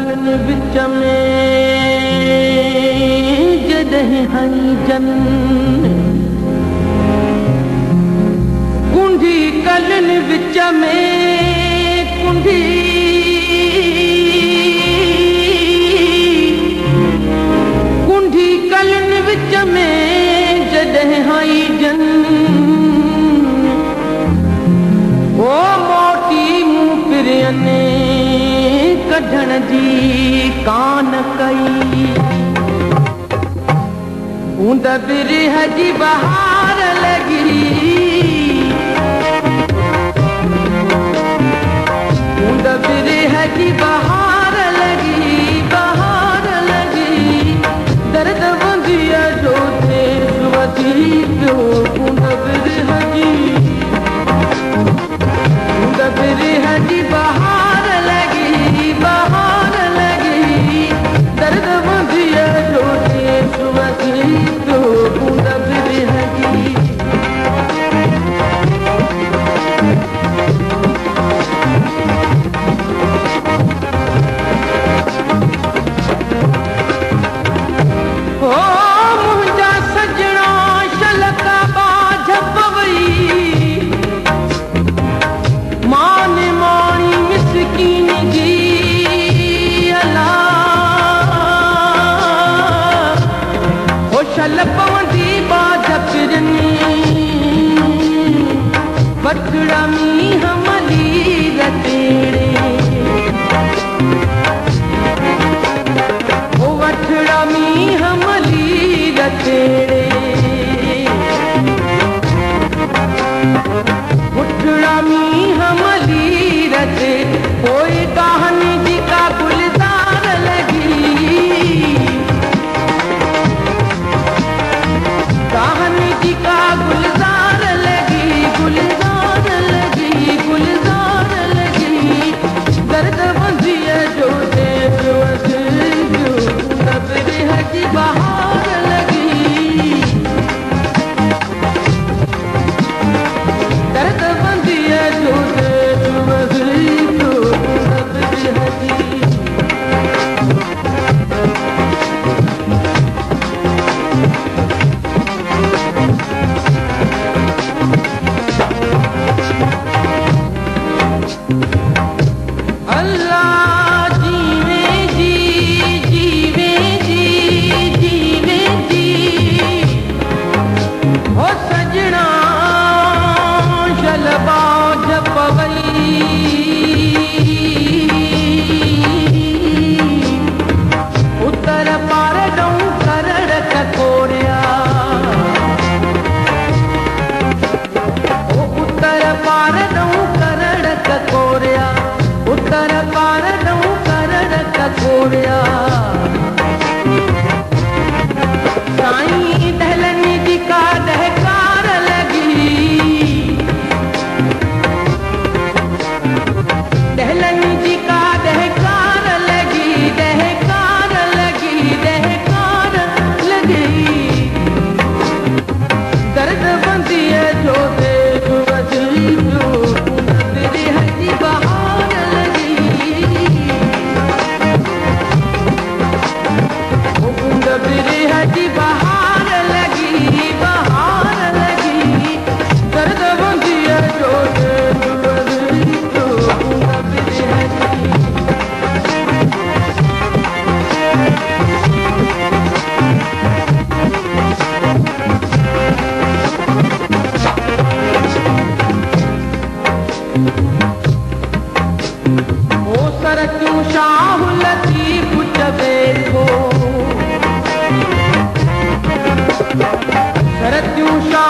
kiln विच में जॾहिं हई जन कुंडी कलन विच में कुंडी कुंडी कलन विच में जॾहिं हई जन ओ मोटी मूं पिरयने कढण जी कान कई ऊंद बिरह जी बहार लगी ऊंद बिरह जी बहार लगी दर्द बंदिया जो थे वधी पियो ऊंद बिरह जी बहार लगी दर्द बंदिया जो थे वधी पियो ऊंद बिरह जी पवंदी बाज पिरनी वठड़ा मी हमली रतेड़े ओ वठड़ा मी हमली रतेड़े वठड़ा मी हमली रते कोई कहानी जी का गुलजार लगी कहानी जी का गुलजार लगी दर्द बंदिया जो दे बिरह जी बहार लगी दर्द बंदिया जो दे बिरह जी साईं दहलनी जी का दहकार लगी दहलनी जी का दहकार लगी दर्द बंदिया जो दे वधी पियो बिरह जी बहार लगी बिरह जी बहार लगी दर्द बंदिया जो दे वधी पियो बिरह जी ओ सर क्यों शाह लतीफ बैठो सर क्यों शाह